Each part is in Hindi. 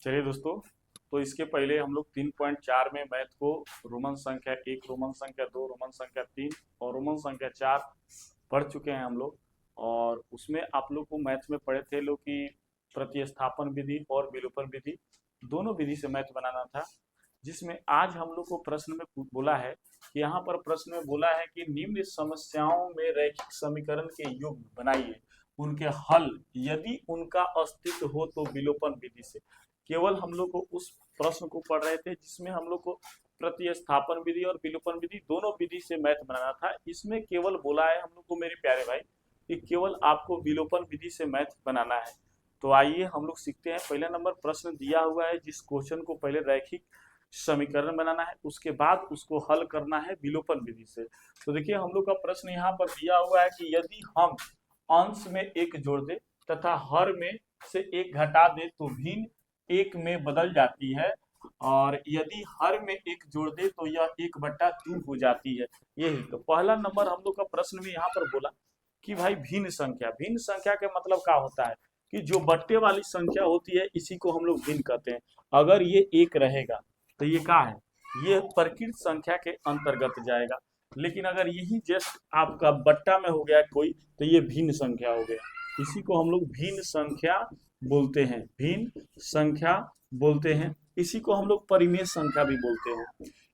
चलिए दोस्तों, तो इसके पहले हम लोग 3.4 में मैथ को रोमन संख्या 1, रोमन संख्या 2, रोमन संख्या 3 और रोमन संख्या 4 पढ़ चुके हैं हम लोग। और उसमें आप लोग को मैथ में पढ़े थे लोग कि प्रतिस्थापन विधि और विलोपन विधि, दोनों विधि से मैथ बनाना था। जिसमें आज हम लोग को प्रश्न में बोला है कि यहाँ पर प्रश्न में बोला है कि निम्न समस्याओं में रैखिक समीकरण के युग्म बनाइए, उनके हल यदि उनका अस्तित्व हो तो विलोपन विधि से। केवल हम लोग को उस प्रश्न को पढ़ रहे थे जिसमें हम लोग को प्रतिस्थापन विधि और विलोपन विधि दोनों विधि से मैथ बनाना था। इसमें केवल बोला है हम लोग को मेरे प्यारे भाई कि केवल आपको विलोपन विधि से मैथ बनाना है। तो आइए हम लोग सीखते हैं। पहला नंबर प्रश्न दिया हुआ है, जिस क्वेश्चन को पहले रैखिक समीकरण बनाना है, उसके बाद उसको हल करना है विलोपन विधि से। तो देखिए हम लोग का प्रश्न यहाँ पर दिया हुआ है कि यदि हम अंश में एक जोड़ दे तथा हर में से एक घटा दे तो भिन्न एक में बदल जाती है, और यदि हर में एक जोड़ दे तो यह 1/2 हो जाती है। यही तो पहला नंबर हम लोग का प्रश्न में यहाँ पर बोला कि भाई भिन्न संख्या के मतलब क्या होता है कि जो बट्टे वाली संख्या होती है इसी को हम लोग भिन्न कहते हैं। अगर ये एक रहेगा तो ये क्या है, ये प्रकृत संख्या के अंतर्गत जाएगा। लेकिन अगर यही जस्ट आपका बट्टा में हो गया कोई तो ये भिन्न संख्या हो गया। इसी को हम लोग भिन्न संख्या बोलते हैं, भिन्न संख्या बोलते हैं। इसी को हम लोग परिमेय संख्या भी बोलते हैं,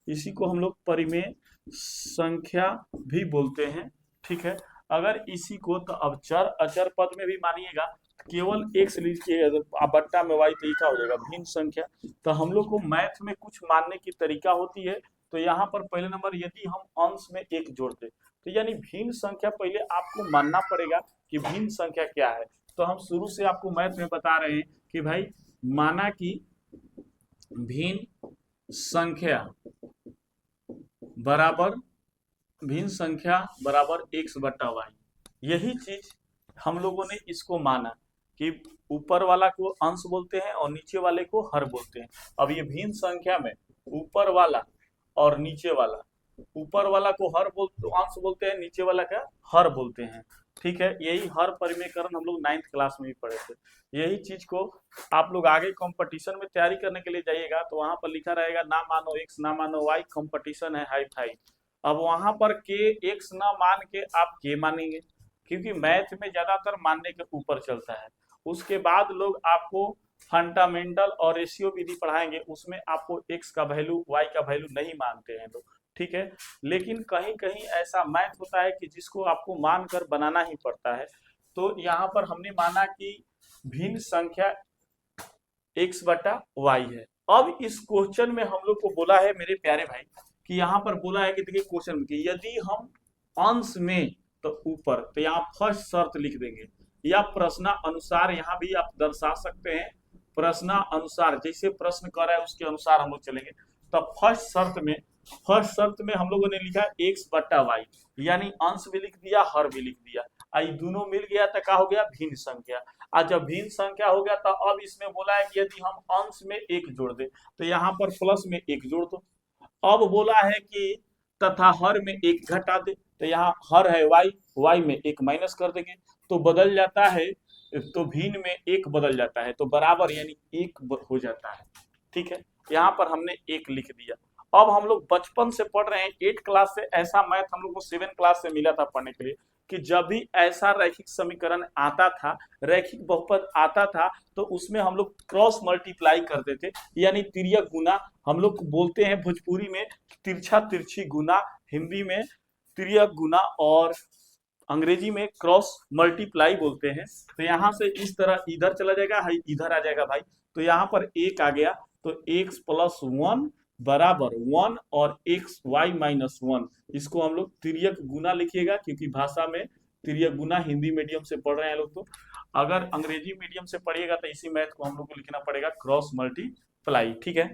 इसी को हम लोग परिमेय संख्या भी बोलते हैं। ठीक है, अगर इसी को तो अब चर अचर पद में भी मानिएगा, केवल एक्स लीजिए बट्टा में वाई तो क्या हो जाएगा भिन्न संख्या। तो हम लोग को मैथ में कुछ मानने की तरीका होती है। तो यहाँ पर पहले नंबर यदि हम अंश में एक जोड़ते तो यानी भिन्न संख्या पहले आपको मानना पड़ेगा कि भिन्न संख्या क्या है। तो हम शुरू से आपको मैथ में बता रहे हैं कि भाई माना कि भिन्न संख्या बराबर x/y। यही चीज हम लोगों ने इसको माना कि ऊपर वाला को अंश बोलते हैं और नीचे वाले को हर बोलते हैं। अब ये भिन्न संख्या में ऊपर वाला और नीचे वाला, ऊपर वाला को हर अंश बोलते हैं, नीचे वाला का हर बोलते हैं। ठीक है, यही हर परिमेयकरण हम लोग 9th क्लास में भी पढ़े थे। यही चीज को आप लोग आगे कंपटीशन में तैयारी करने के लिए जाइएगा तो वहां पर लिखा रहेगा ना मानो x ना मानो y, कंपटीशन है हाई फाई। अब वहां पर के एक्स ना मान के आप के मानेंगे, क्योंकि मैथ में ज्यादातर मानने के ऊपर चलता है। उसके बाद लोग आपको फंडामेंटल और रेशियो विधि पढ़ाएंगे, उसमें आपको एक्स का वैल्यू वाई का वैल्यू नहीं मानते हैं लोग। ठीक है, लेकिन कहीं कहीं ऐसा मैथ होता है कि जिसको आपको मानकर बनाना ही पड़ता है। तो यहाँ पर हमने माना कि भिन्न संख्या x/y है। अब इस क्वेश्चन में हम लोग को बोला है मेरे प्यारे भाई कि यहाँ पर बोला है कि देखिए क्वेश्चन में कि यदि हम अंश में तो ऊपर, तो यहाँ फर्स्ट शर्त लिख देंगे या प्रश्नानुसार यहाँ भी आप दर्शा सकते हैं। प्रश्नानुसार जैसे प्रश्न कर रहा है उसके अनुसार हम लोग चलेंगे। तो फर्स्ट शर्त में हम लोगों ने लिखा x/y, यानी अंश भी लिख दिया हर भी लिख दिया। आई दोनों मिल गया तो क्या हो गया भिन्न संख्या। आज जब भिन्न संख्या हो गया तो अब इसमें बोला है कि यदि हम अंश में एक जोड़ दे तो यहाँ पर प्लस में एक जोड़ दो। अब बोला है कि तथा हर में एक घटा दे, तो यहाँ हर है y में एक माइनस कर देंगे तो बदल जाता है, तो भिन्न में एक बदल जाता है तो बराबर यानी एक हो जाता है। ठीक है, यहाँ पर हमने एक लिख दिया। अब हम लोग बचपन से पढ़ रहे हैं 8 क्लास से, ऐसा मैथ हम लोग को 7 क्लास से मिला था पढ़ने के लिए कि जब भी ऐसा रैखिक समीकरण आता था, रैखिक बहुपद आता था, तो उसमें हम लोग क्रॉस मल्टीप्लाई करते थे, यानी तिर्यक गुना। हम लोग बोलते हैं भोजपुरी में तिरछा तिरछी गुना, हिंदी में तिर्यक गुना और अंग्रेजी में क्रॉस मल्टीप्लाई बोलते हैं। तो यहाँ से इस तरह इधर चला जाएगा, इधर आ जाएगा भाई। तो यहाँ पर एक आ गया तो x+1 बराबर 1 और xy-1, इसको हम लोग तिर्यक गुना लिखिएगा, क्योंकि भाषा में तिर्यक गुना हिंदी मीडियम से पढ़ रहे हैं लोग। तो अगर अंग्रेजी मीडियम से पढ़िएगा तो इसी मैथ को हम लोग को लिखना पड़ेगा क्रॉस मल्टीप्लाई। ठीक है,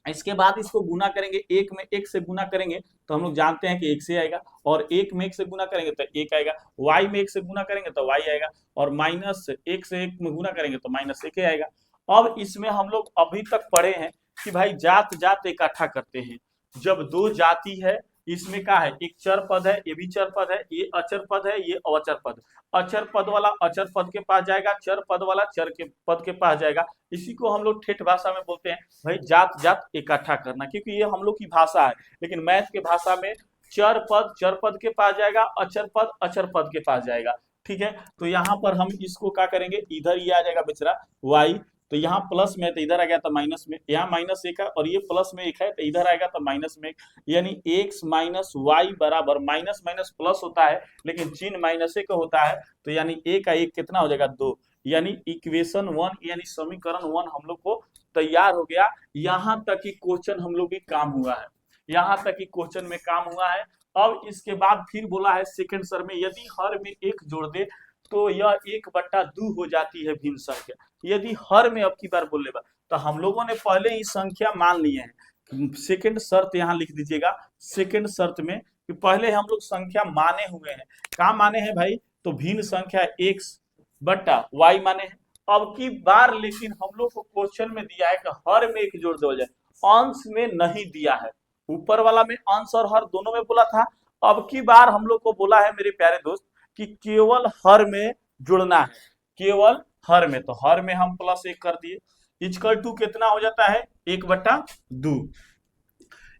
इसके बाद इसको गुना करेंगे, एक में एक से गुना करेंगे तो हम लोग जानते हैं कि एक से आएगा, और एक में एक से गुना करेंगे तो एक आएगा। y में एक से गुना करेंगे तो y आएगा, और माइनस एक से एक में गुना करेंगे तो -1 आएगा। अब इसमें हम लोग अभी तक पढ़े हैं कि भाई जात जात इकट्ठा करते हैं। जब दो जाति है इसमें क्या है, एक चर पद है, ये भी चर पद है, ये अचर पद है, ये अवचर पद। अचर पद वाला अचर पद के पास जाएगा, चर पद वाला चर के पद के पास जाएगा। इसी को हम लोग ठेठ भाषा में बोलते हैं भाई जात जात इकट्ठा करना, क्योंकि ये हम लोग की भाषा है। लेकिन मैथ के भाषा में चर पद के पास जाएगा, अचर पद के पास जाएगा। ठीक है, तो यहाँ पर हम इसको क्या करेंगे, इधर ये आ जाएगा बेचारा y, तो यहाँ प्लस में तो इधर आ गया तो माइनस में, यहाँ माइनस एक है और ये प्लस में एक है तो इधर आएगा तो माइनस में, यानी x माइनस वाई बराबर, माइनस माइनस प्लस होता है लेकिन चिन्ह माइनस का होता है, तो यानी a का एक कितना हो जाएगा 2, यानी इक्वेशन 1 यानी समीकरण 1 हम लोग को तैयार हो गया। यहाँ तक कि क्वेश्चन हम लोग की काम हुआ है, यहाँ तक कि क्वेश्चन में काम हुआ है। अब इसके बाद फिर बोला है सेकंड सर में, यदि हर में एक जोड़ दे तो यह 1/2 हो जाती है भिन्न संख्या। यदि हर में अब की बार बोले बा, तो हम लोगों ने पहले ही संख्या मान लिए हैं। सेकंड शर्त यहाँ लिख दीजिएगा, सेकंड शर्त में कि पहले हम लोग संख्या माने हुए हैं। कहाँ माने हैं भाई, तो भिन्न संख्या x/y माने हैं। अब की बार लेकिन हम लोग को क्वेश्चन में दिया है कि हर में एक जोड़ दिया जाए, अंश में नहीं दिया है। ऊपर वाला में अंश और हर दोनों में बोला था, अब की बार हम लोग को बोला है मेरे प्यारे दोस्त कि केवल हर में जुड़ना है, केवल हर में। तो हर में हम +1 कर दिए, इक्वल टू कितना हो जाता है 1/2,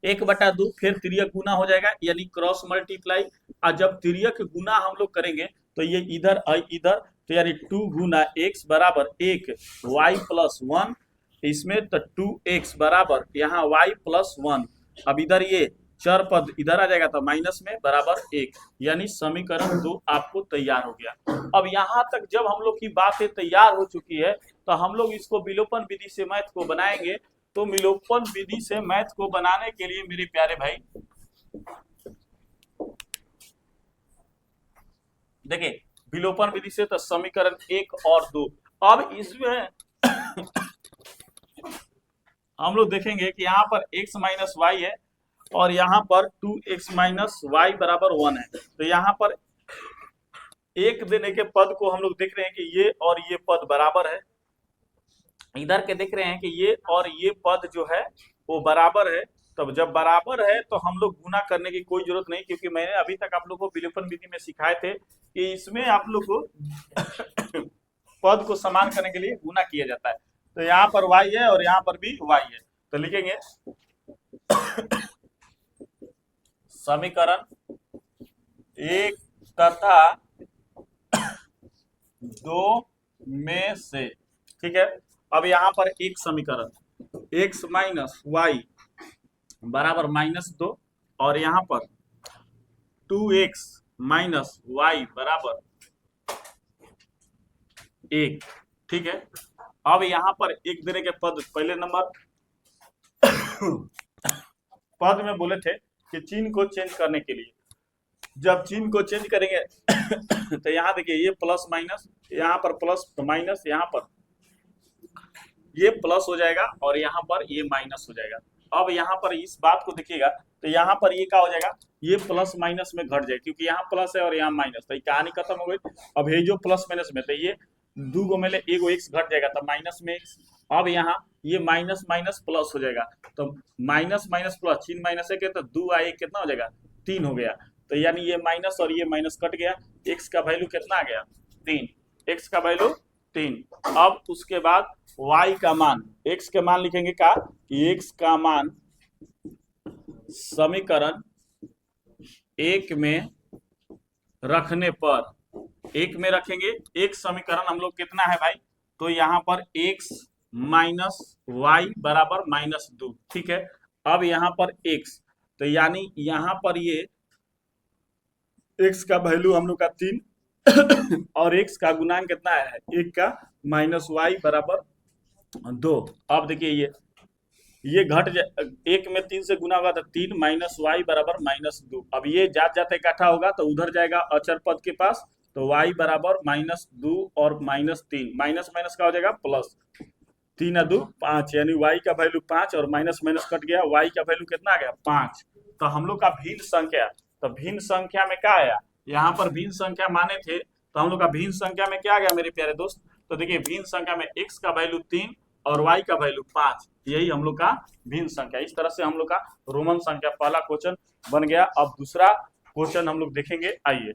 1/2 फिर तिर्यक गुना हो जाएगा यानी क्रॉस मल्टीप्लाई। और जब तिर्यक गुना हम लोग करेंगे तो ये इधर इधर, तो यानी 2 गुना x बराबर 1 y + 1, इसमें तो 2x बराबर यहाँ y + 1। अब इधर ये चर पद इधर आ जाएगा तो माइनस में बराबर 1, यानी समीकरण 2 आपको तैयार हो गया। अब यहाँ तक जब हम लोग की बातें तैयार हो चुकी है तो हम लोग इसको विलोपन विधि से मैथ को बनाएंगे। तो विलोपन विधि से मैथ को बनाने के लिए मेरे प्यारे भाई देखिए, विलोपन विधि से तो समीकरण 1 और 2। अब इसमें हम लोग देखेंगे कि यहाँ पर x माइनस वाई है और यहाँ पर 2x माइनस वाई बराबर 1 है। तो यहाँ पर एक देने के पद को हम लोग देख रहे हैं कि ये और ये पद बराबर है, इधर के देख रहे हैं कि ये और ये पद जो है वो बराबर है। तब जब बराबर है तो हम लोग गुना करने की कोई जरूरत नहीं, क्योंकि मैंने अभी तक आप लोग को विलोपन विधि में सिखाए थे कि इसमें आप लोग को पद को समान करने के लिए गुना किया जाता है। तो यहाँ पर y है और यहाँ पर भी y है, तो लिखेंगे समीकरण 1 तथा 2 में से। ठीक है, अब यहाँ पर एक समीकरण x माइनस वाई बराबर -2 और यहाँ पर 2x माइनस वाई बराबर 1। ठीक है, अब यहाँ पर एक देने के पद, पहले नंबर पद में बोले थे कि चिन्ह को चेंज करने के लिए, जब चिन्ह को चेंज करेंगे तो यहाँ देखिए ये प्लस माइनस, यहाँ पर प्लस माइनस, यहाँ पर ये प्लस हो जाएगा और यहाँ पर ये माइनस हो जाएगा। अब यहाँ पर इस बात को देखिएगा तो यहाँ पर ये क्या हो जाएगा, ये प्लस माइनस में घट जाए, क्योंकि यहाँ प्लस है और यहाँ माइनस, तो ये कहानी खत्म हो गई। अब ये जो प्लस माइनस में, तो ये 2 गो में ले 1 गो x घट जाएगा तो माइनस में x। अब यहाँ ये माइनस माइनस प्लस हो जाएगा, तो माइनस माइनस प्लस, चिन्ह माइनस है तो 2 आए कितना हो जाएगा 3 हो गया। तो यानी ये माइनस और ये माइनस कट गया, x का वैल्यू कितना आ गया 3, x का वैल्यू 3। अब उसके बाद y का मान, x के मान लिखेंगे का कि x का मान समीकरण 1 में रखने पर, 1 में रखेंगे, एक समीकरण हम लोग कितना है भाई, तो यहाँ पर x माइनस वाई बराबर -2। ठीक है, अब यहाँ पर x, तो यानी यहाँ पर ये x का वैल्यू हम लोग का 3 और x का गुणांक कितना है 1 का -y बराबर 2। अब देखिए ये घट जाए, 1 में 3 से गुना होगा तो 3 -y बराबर -2। अब ये जाते जाते इकट्ठा होगा तो उधर जाएगा अचर पद के पास, तो y बराबर -2 और -3, माइनस माइनस का हो जाएगा प्लस, 3 2 5, यानी y का वैल्यू 5 और माइनस माइनस कट गया, y का वैल्यू कितना आ गया 5। तो हम लोग का भिन्न संख्या, तो भिन्न संख्या में क्या आया, यहाँ पर भिन्न संख्या माने थे तो हम लोग का भिन्न संख्या में क्या आ गया मेरे प्यारे दोस्त, तो देखिए भिन्न संख्या में x का वैल्यू 3 और y का वैल्यू 5, यही हम लोग का भिन्न संख्या। इस तरह से हम लोग का रोमन संख्या पहला क्वेश्चन बन गया। अब दूसरा क्वेश्चन हम लोग देखेंगे, आइए।